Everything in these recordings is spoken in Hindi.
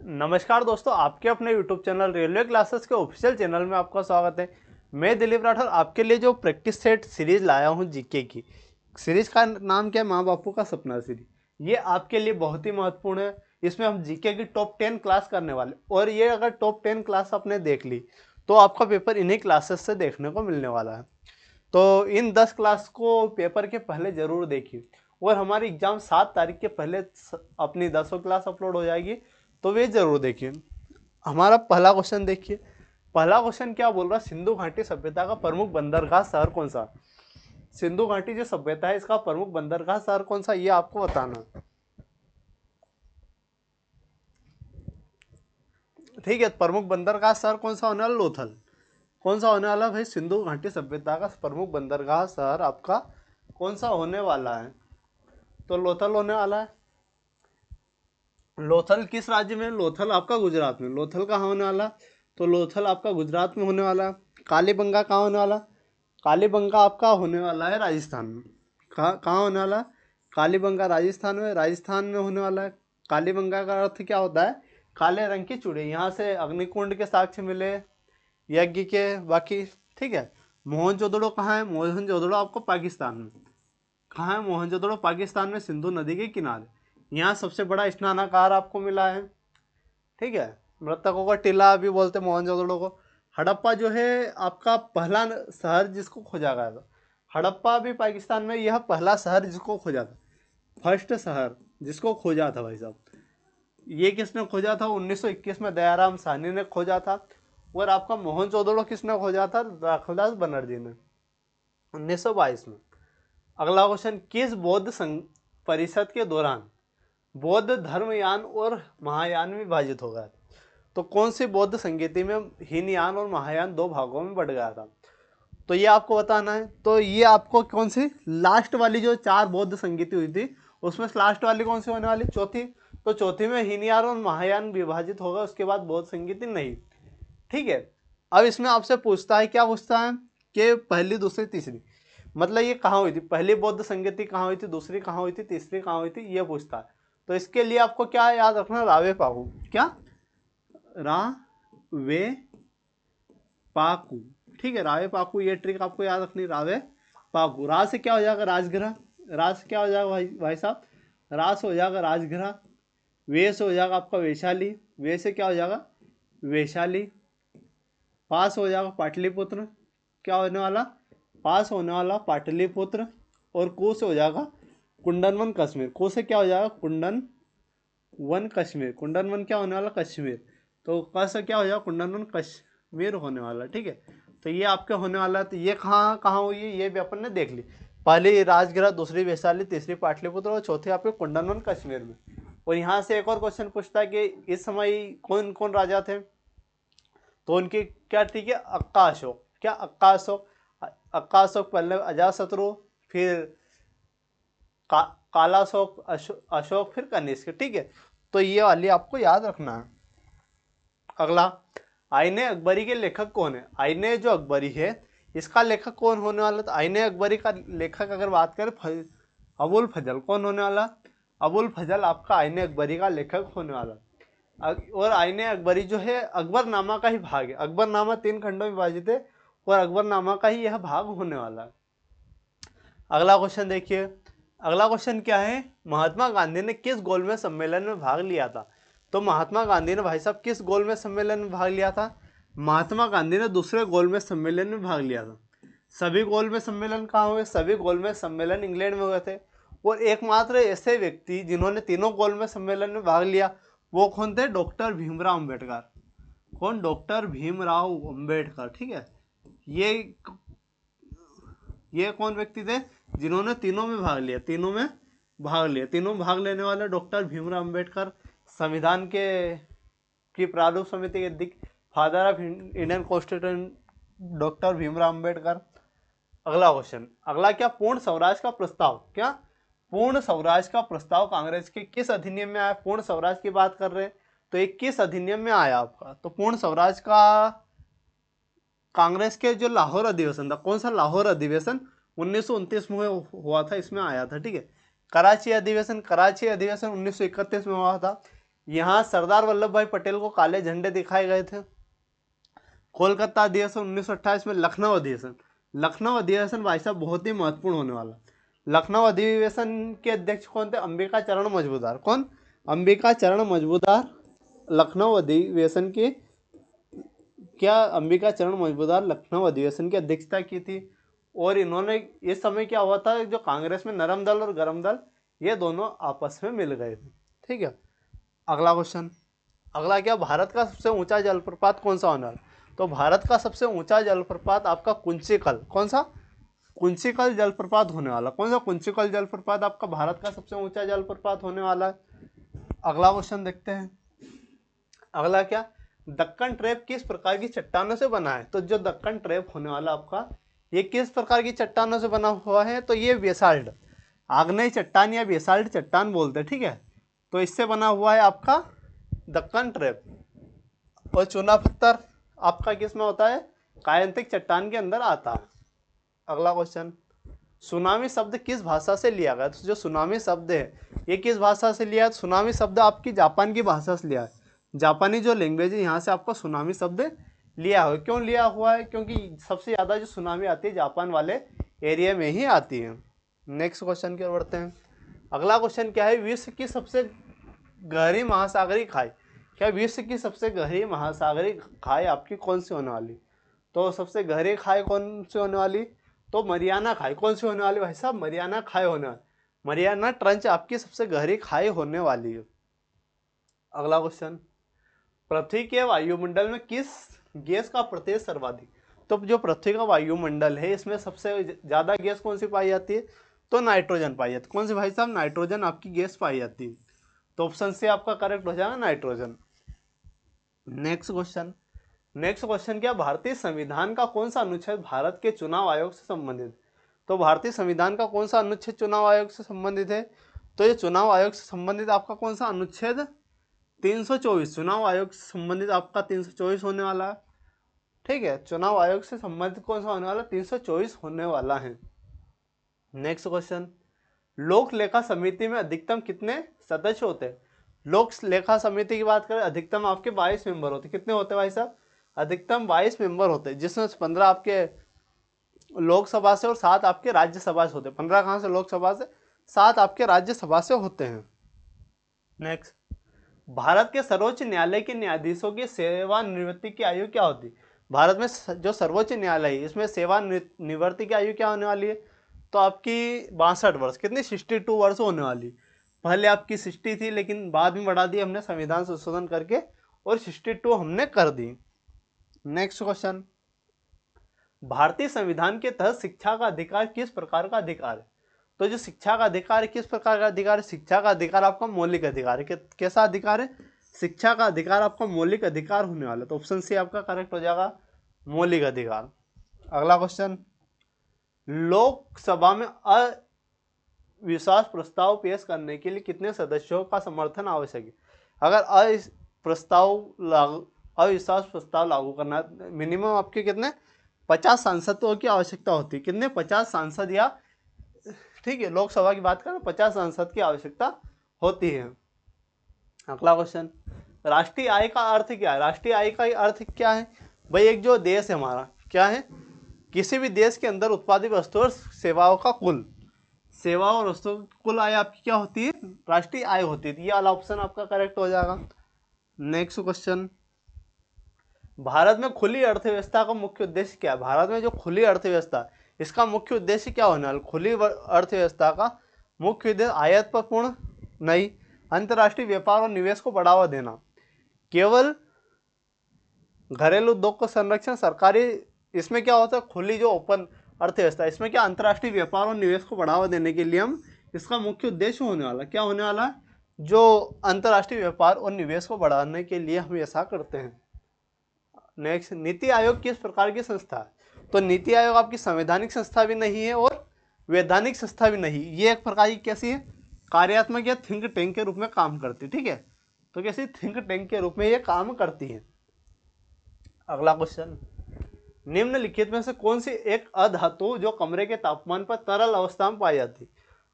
नमस्कार दोस्तों, आपके अपने YouTube चैनल रेलवे क्लासेस के ऑफिशियल चैनल में आपका स्वागत है। मैं दिलीप राठौर आपके लिए जो प्रैक्टिस सेट सीरीज लाया हूं जीके की। सीरीज का नाम क्या है? माँ बापू का सपना सीरीज। ये आपके लिए बहुत ही महत्वपूर्ण है। इसमें हम जीके की टॉप 10 क्लास करने वाले, और ये अगर टॉप 10 क्लास आपने देख ली तो आपका पेपर इन्हीं क्लासेस से देखने को मिलने वाला है। तो इन 10 क्लास को पेपर के पहले जरूर देखिए, और हमारी एग्जाम 7 तारीख के पहले अपनी 10 क्लास अपलोड हो जाएगी, तो वे जरूर देखिए। हमारा पहला क्वेश्चन देखिए। पहला क्वेश्चन क्या बोल रहा है? सिंधु घाटी सभ्यता का प्रमुख बंदरगाह शहर कौन सा? सिंधु घाटी जो सभ्यता है इसका प्रमुख बंदरगाह शहर कौन सा, ये आपको बताना। ठीक है, प्रमुख बंदरगाह शहर कौन सा होने वाला? लोथल। कौन सा होने वाला भाई? सिंधु घाटी सभ्यता का प्रमुख बंदरगाह शहर आपका कौन सा होने वाला है? तो लोथल होने वाला है। लोथल किस राज्य में? लोथल आपका गुजरात में। लोथल कहाँ होने वाला? तो लोथल आपका गुजरात में होने वाला। कालीबंगा कहाँ होने वाला? कालीबंगा आपका होने वाला है राजस्थान में। कहाँ होने वाला? कालीबंगा राजस्थान में। राजस्थान में होने वाला है। कालीबंगा का अर्थ क्या होता है? काले रंग की चूड़ी। यहाँ से अग्निकुंड के साक्ष्य मिले, यज्ञ के बाकी। ठीक है। मोहनजोदड़ो कहाँ है? मोहनजोदड़ो आपको पाकिस्तान में। कहाँ है मोहनजोदड़ो? पाकिस्तान में, सिंधु नदी के किनारे। यहाँ सबसे बड़ा स्नानागार आपको मिला है। ठीक है। मृतकों का टीला भी बोलते मोहनजोदड़ो को। हड़प्पा जो है आपका पहला शहर जिसको खोजा गया था। हड़प्पा भी पाकिस्तान में, यह पहला शहर जिसको खोजा था। फर्स्ट शहर जिसको खोजा था भाई साहब। ये किसने खोजा था? 1921 में दयाराम साहनी ने खोजा था। और आपका मोहनजोदड़ो किसने खोजा था? राखलदास बनर्जी ने 1922 में। अगला क्वेश्चन, किस बौद्ध संघ परिषद के दौरान बौद्ध धर्मयान और महायान में विभाजित हो गया? तो कौन सी बौद्ध संगीति में हीनयान और महायान दो भागों में बढ़ गया था? तो ये आपको बताना है। तो ये आपको कौन सी लास्ट वाली जो 4 बौद्ध संगीति हुई थी उसमें लास्ट वाली कौन सी होने वाली? चौथी। तो चौथी में हीनयान और महायान विभाजित होगा, उसके बाद बौद्ध संगीति नहीं। ठीक है। अब इसमें आपसे पूछता है, क्या पूछता है कि पहली, दूसरी, तीसरी, मतलब ये कहाँ हुई थी? पहली बौद्ध संगीति कहाँ हुई थी, दूसरी कहाँ हुई थी, तीसरी कहाँ हुई थी, ये पूछता है। तो इसके लिए आपको क्या याद रखना? रावे पाहु। क्या? रावे पाकू। ठीक है, रावे पाकू, ये ट्रिक आपको याद रखनी। रावे पाकू। राज से क्या हो जाएगा? राजगृह। राज से क्या हो जाएगा भाई साहब? राज से हो जाएगा राजगृह। वे से हो जाएगा आपका वैशाली। वे से क्या हो जाएगा? वैशाली। पास हो जाएगा पाटलिपुत्र। क्या होने वाला? पास होने वाला पाटलिपुत्र। और कू से हो जाएगा कुंदनवन कश्मीर। कू से क्या हो जाएगा? कुंदन वन कश्मीर। कुंदन वन क्या होने वाला? कश्मीर। तो क से क्या हो जाएगा? कुंदन वन कश्मीर होने वाला। ठीक है। तो ये आपके होने वाला है। तो ये कहाँ कहाँ हुई है ये भी अपन ने देख ली। पहली राजगृह, दूसरी वैशाली, तीसरी पाटलिपुत्र और चौथी आपके कुंदन वन कश्मीर में। और यहाँ से एक और क्वेश्चन पूछता है कि इस समय कौन कौन राजा थे? तो उनकी क्या? ठीक है, अक्का अशोक। क्या? अक्का अशोक। अक्का अशोक पहले अजातशत्रु, फिर का, काला अशोक, अशोक, फिर कनिष्क। ठीक है। तो ये वाली आपको याद रखना है। अगला, आईने अकबरी के लेखक कौन है? आईने जो अकबरी है इसका लेखक कौन होने वाला? तो आईने अकबरी का लेखक अगर बात करें, अबुल फजल। कौन होने वाला? अबुल फजल आपका आईने अकबरी का लेखक होने वाला। और आईने अकबरी जो है अकबरनामा का ही भाग है। अकबरनामा 3 खंडों में विभाजित है और अकबरनामा का ही यह भाग होने वाला है। अगला क्वेश्चन देखिए। अगला क्वेश्चन क्या है? महात्मा गांधी ने किस गोलमेज सम्मेलन में भाग लिया था? तो महात्मा गांधी ने भाई साहब किस गोलमेज सम्मेलन में भाग लिया था? महात्मा गांधी ने दूसरे गोलमेज सम्मेलन में भाग लिया था। सभी गोलमेज सम्मेलन कहाँ हुए? सभी गोलमेज सम्मेलन इंग्लैंड में हुए थे। और एकमात्र ऐसे व्यक्ति जिन्होंने तीनों गोलमेज सम्मेलन में भाग लिया वो कौन थे? डॉक्टर भीमराव अम्बेडकर। कौन? डॉक्टर भीमराव अम्बेडकर। ठीक है। ये ये कौन व्यक्ति थे जिन्होंने तीनों में भाग लिया? तीनों में भाग लिया। तीनों में भाग लेने वाले डॉक्टर भीमराव अम्बेडकर, संविधान के की प्रारूप समिति के father of Indian constitution doctor Bhimrao Ambedkar. अगला क्वेश्चन, अगला क्या? पूर्ण स्वराज का प्रस्ताव। क्या? पूर्ण स्वराज का प्रस्ताव कांग्रेस के किस अधिनियम में आया? पूर्ण स्वराज की बात कर रहे हैं तो ये किस अधिनियम में आया आपका? तो पूर्ण स्वराज का कांग्रेस के जो लाहौर अधिवेशन था, कौन सा लाहौर अधिवेशन 1929 में हुआ था, इसमें आया था। ठीक है। कराची अधिवेशन 1931 में हुआ था। यहाँ सरदार वल्लभ भाई पटेल को काले झंडे दिखाए गए थे। कोलकाता अधिवेशन 1928 में लखनऊ अधिवेशन, लखनऊ अधिवेशन भाई साहब बहुत ही महत्वपूर्ण होने वाला। लखनऊ अधिवेशन के अध्यक्ष कौन थे? अंबिका चरण मजूमदार। कौन? अंबिका चरण मजूमदार लखनऊ अधिवेशन के अंबिका चरण मजूमदार लखनऊ अधिवेशन की अध्यक्षता की थी। और इन्होंने इस समय क्या हुआ था, जो कांग्रेस में नरम दल और गरम दल ये दोनों आपस में मिल गए थे। ठीक है, अगला क्वेश्चन, अगला क्या, भारत का सबसे ऊंचा जलप्रपात कौन सा होने वाला? तो भारत का सबसे ऊंचा जलप्रपात आपका कुंचिकल, कौन सा? कुंचिकल जलप्रपात होने वाला। कौन सा? कुंचिकल जलप्रपात आपका भारत का सबसे ऊंचा जलप्रपात होने वाला है। अगला क्वेश्चन देखते हैं, अगला क्या, दक्कन ट्रैप किस प्रकार की चट्टानों से बना है? तो जो दक्कन ट्रैप होने वाला आपका, ये किस प्रकार की चट्टानों से बना हुआ है? तो ये बेसाल्ट, आग्नेय चट्टान या बेसाल्ट चट्टान बोलते हैं। ठीक है, तो इससे बना हुआ है आपका दक्कन ट्रैप। और चूना पत्थर आपका किस में होता है? कायंतिक चट्टान के अंदर आता है। अगला क्वेश्चन, सुनामी शब्द किस भाषा से लिया गया? तो जो सुनामी शब्द है ये किस भाषा से लिया है? सुनामी शब्द आपकी जापान की भाषा से लिया है। जापानी जो लैंग्वेज है यहाँ से आपको सुनामी शब्द लिया हुआ है। क्यों लिया हुआ है? क्योंकि सबसे ज़्यादा जो सुनामी आती है जापान वाले एरिया में ही आती है। नेक्स्ट क्वेश्चन की ओर बढ़ते हैं। अगला क्वेश्चन क्या है, विश्व की सबसे गहरी महासागरीय खाई? क्या विश्व की सबसे गहरी महासागरीय खाई आपकी कौन सी होने वाली? तो सबसे गहरी खाई कौन सी होने वाली? तो मरियाना खाई। कौन सी होने वाली भाई साहब? मरियाना खाई होने वाली। मरियाना ट्रंच आपकी सबसे गहरी खाई होने वाली है। अगला क्वेश्चन, पृथ्वी के वायुमंडल में किस गैस का प्रतिशत सर्वाधिक? तो जो पृथ्वी का वायुमंडल है इसमें सबसे ज्यादा गैस कौन सी पाई जाती है? तो नाइट्रोजन पाई जाती है। कौन सी भाई साहब? नाइट्रोजन आपकी गैस पाई जाती है। तो ऑप्शन से आपका करेक्ट हो जाएगा nitrogen. Next question, next question क्या, भारतीय संविधान का कौन सा अनुच्छेद भारत के चुनाव आयोग से संबंधित? तो भारतीय संविधान का कौन सा अनुच्छेद चुनाव आयोग से संबंधित है? तो ये चुनाव आयोग से संबंधित आपका कौन सा अनुच्छेद? 324। चुनाव आयोग से संबंधित आपका 324 होने वाला है। ठीक है, चुनाव आयोग से संबंधित कौन सा होने वाला? 324 होने वाला है। नेक्स्ट क्वेश्चन, लोक लेखा समिति में अधिकतम कितने सदस्य होते हैं? लोक लेखा समिति की बात करें, अधिकतम आपके 22 मेंबर होते हैं। कितने होते हैं भाई साहब? अधिकतम 22 मेंबर होते हैं, जिसमें 15 आपके लोकसभा से और 7 आपके राज्यसभा से होते हैं। 15 कहाँ से? लोकसभा से, 7 आपके राज्यसभा से होते हैं। नेक्स्ट, भारत के सर्वोच्च न्यायालय के न्यायाधीशों की सेवानिवृत्ति की आयु क्या होती है? भारत में जो सर्वोच्च न्यायालय है इसमें सेवानिवृत्ति की आयु क्या होने वाली है? तो आपकी 62 वर्ष। कितनी? 62 वर्ष होने वाली। पहले आपकी 60 थी लेकिन बाद में बढ़ा दी हमने संविधान संशोधन करके और 62 हमने कर दी। नेक्स्ट क्वेश्चन, भारतीय संविधान के तहत शिक्षा का अधिकार किस प्रकार का अधिकार है? तो जो शिक्षा का अधिकार है किस प्रकार का अधिकार है? शिक्षा का अधिकार आपका मौलिक अधिकार है। कैसा अधिकार है? शिक्षा का अधिकार आपका मौलिक अधिकार होने वाला। तो ऑप्शन सी आपका करेक्ट हो जाएगा, मौलिक अधिकार। अगला क्वेश्चन, लोकसभा में अविश्वास प्रस्ताव पेश करने के लिए कितने सदस्यों का समर्थन आवश्यक है? अगर अविश्वास प्रस्ताव लागू करना मिनिमम आपके कितने 50 सांसदों की आवश्यकता होती है। कितने? 50 सांसद, या ठीक है लोकसभा की बात करें 50 सांसद की आवश्यकता होती है। अगला क्वेश्चन, राष्ट्रीय आय का अर्थ क्या है? राष्ट्रीय आय का अर्थ क्या है भाई? एक जो देश है हमारा, क्या है? किसी भी देश के अंदर उत्पादित वस्तुओं और सेवाओं का कुल, सेवा और वस्तुओं कुल आय आपकी क्या होती है? राष्ट्रीय आय होती है। ये वाला ऑप्शन आपका करेक्ट हो जाएगा। नेक्स्ट क्वेश्चन, भारत में खुली अर्थव्यवस्था का मुख्य उद्देश्य क्या है? भारत में जो खुली अर्थव्यवस्था इसका मुख्य उद्देश्य क्या होने वाला? खुली अर्थव्यवस्था का मुख्य उद्देश्य आयात पर पूर्ण नहीं, अंतर्राष्ट्रीय व्यापार और निवेश को बढ़ावा देना, केवल घरेलू उद्योग को संरक्षण, सरकारी, इसमें क्या होता है? खुली जो ओपन अर्थव्यवस्था, इसमें क्या अंतर्राष्ट्रीय व्यापार और निवेश को बढ़ावा देने के लिए हम इसका मुख्य उद्देश्य होने वाला क्या होने वाला है? जो अंतर्राष्ट्रीय व्यापार और निवेश को बढ़ाने के लिए हम ऐसा करते हैं। नेक्स्ट, नीति आयोग किस प्रकार की संस्था है? तो नीति आयोग आपकी संवैधानिक संस्था भी नहीं है और वैधानिक संस्था भी नहीं। ये एक प्रकार की कैसी है? कार्यात्मक या थिंक टैंक के रूप में काम करती है। ठीक है, तो कैसी? थिंक टैंक के रूप में ये काम करती है। अगला क्वेश्चन, निम्नलिखित में से कौन सी एक अधातु जो कमरे के तापमान पर तरल अवस्था में पाई जाती है?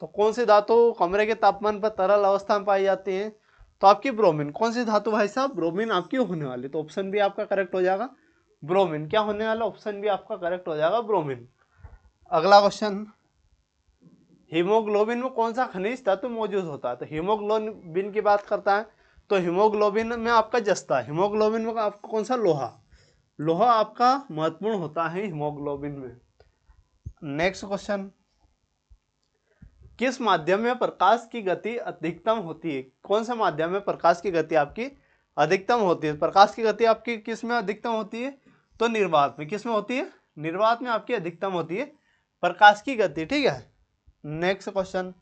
तो कौन सी धातु कमरे के तापमान पर तरल अवस्था में पाई जाती है? तो आपकी ब्रोमीन। कौन सी धातु भाई साहब? ब्रोमीन आपकी होने वाली, तो ऑप्शन भी आपका करेक्ट हो जाएगा ब्रोमीन। क्या होने वाला? ऑप्शन भी आपका करेक्ट हो जाएगा ब्रोमीन। अगला क्वेश्चन, हीमोग्लोबिन में कौन सा खनिज तत्व मौजूद होता है? तो हीमोग्लोबिन की बात करता है तो हीमोग्लोबिन में आपका जस्ता है, हीमोग्लोबिन में आपका कौन सा? लोहा। लोहा आपका महत्वपूर्ण होता है हीमोग्लोबिन में। नेक्स्ट क्वेश्चन, किस माध्यम में प्रकाश की गति अधिकतम होती है? कौन सा माध्यम में प्रकाश की गति आपकी अधिकतम होती है? प्रकाश की गति आपकी किस में अधिकतम होती है? तो निर्वात में। किस में होती है? निर्वात में आपकी अधिकतम होती है प्रकाश की गति, ठीक है। नेक्स्ट क्वेश्चन,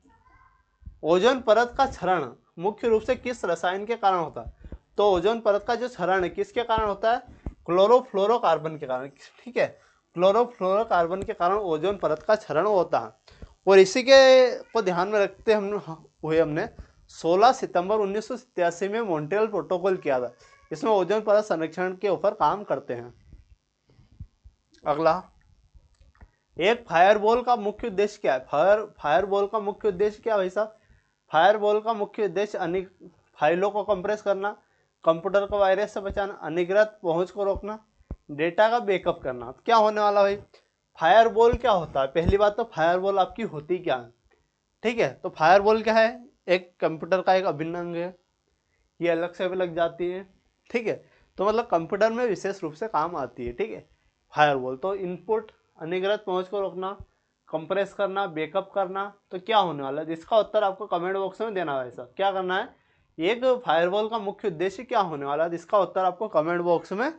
ओजोन परत का क्षरण मुख्य रूप से किस रसायन के कारण होता है? तो ओजोन परत का जो क्षरण है किसके कारण होता है? क्लोरोफ्लोरोकार्बन के कारण, ठीक है। क्लोरोफ्लोरोकार्बन के कारण ओजोन परत का क्षरण होता है। और इसी के को ध्यान में रखते हमने 16 सितंबर 1987 में मॉन्ट्रियल प्रोटोकॉल किया था। इसमें ओजोन परत संरक्षण के ऊपर काम करते हैं। अगला, एक फायरवॉल का मुख्य उद्देश्य क्या है? फायरवॉल का मुख्य उद्देश्य क्या है भाई साहब? फायरवॉल का मुख्य उद्देश्य अनेक फाइलों को कंप्रेस करना, कंप्यूटर को वायरस से बचाना, अनिवार्य पहुंच को रोकना, डेटा का बैकअप करना। क्या होने वाला भाई? फायरवॉल क्या होता है? पहली बात तो फायरवॉल आपकी होती क्या है, ठीक है। तो फायरवॉल क्या है? एक कंप्यूटर का एक अभिन्न अंग है, ये अलग से भी लग जाती है, ठीक है। तो मतलब कंप्यूटर में विशेष रूप से काम आती है, ठीक है फायरवॉल। तो इनपुट, अनिवार्य पहुंच को रोकना, कंप्रेस करना, बैकअप करना। तो क्या होने वाला है? जिसका उत्तर आपको कमेंट बॉक्स में देना है। ऐसा क्या करना है? एक फायरवॉल का मुख्य उद्देश्य क्या होने वाला है? जिसका उत्तर आपको कमेंट बॉक्स में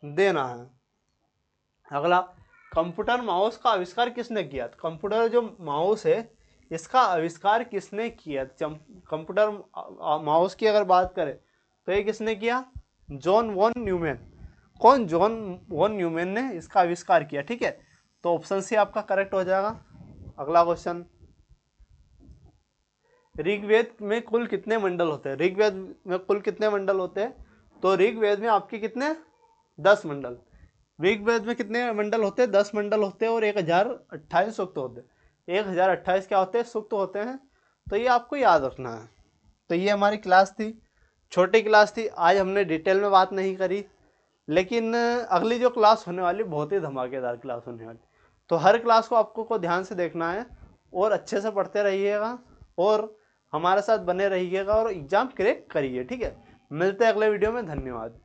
देना है। अगला, कंप्यूटर माउस का आविष्कार किसने किया? कंप्यूटर जो माउस है इसका आविष्कार किसने किया? कंप्यूटर माउस की अगर बात करें तो ये किसने किया? John von Neumann. कौन? जॉन वॉन न्यूमैन ने इसका आविष्कार किया, ठीक है। तो ऑप्शन सी आपका करेक्ट हो जाएगा। अगला क्वेश्चन, ऋग्वेद में कुल कितने मंडल होते हैं? ऋग्वेद में कुल कितने मंडल होते हैं? तो ऋग्वेद में आपके कितने? 10 मंडल। ऋग्वेद में कितने मंडल होते हैं? 10 मंडल होते हैं और 1028 सूक्त होते हैं। 1028 क्या होते हैं? सूक्त होते हैं। तो ये आपको याद रखना है। तो ये हमारी क्लास थी, छोटी क्लास थी। आज हमने डिटेल में बात नहीं करी, लेकिन अगली जो क्लास होने वाली बहुत ही धमाकेदार क्लास होने वाली। तो हर क्लास को आपको ध्यान से देखना है और अच्छे से पढ़ते रहिएगा और हमारे साथ बने रहिएगा और एग्जाम क्रैक करिए, ठीक है। मिलते हैं अगले वीडियो में। धन्यवाद।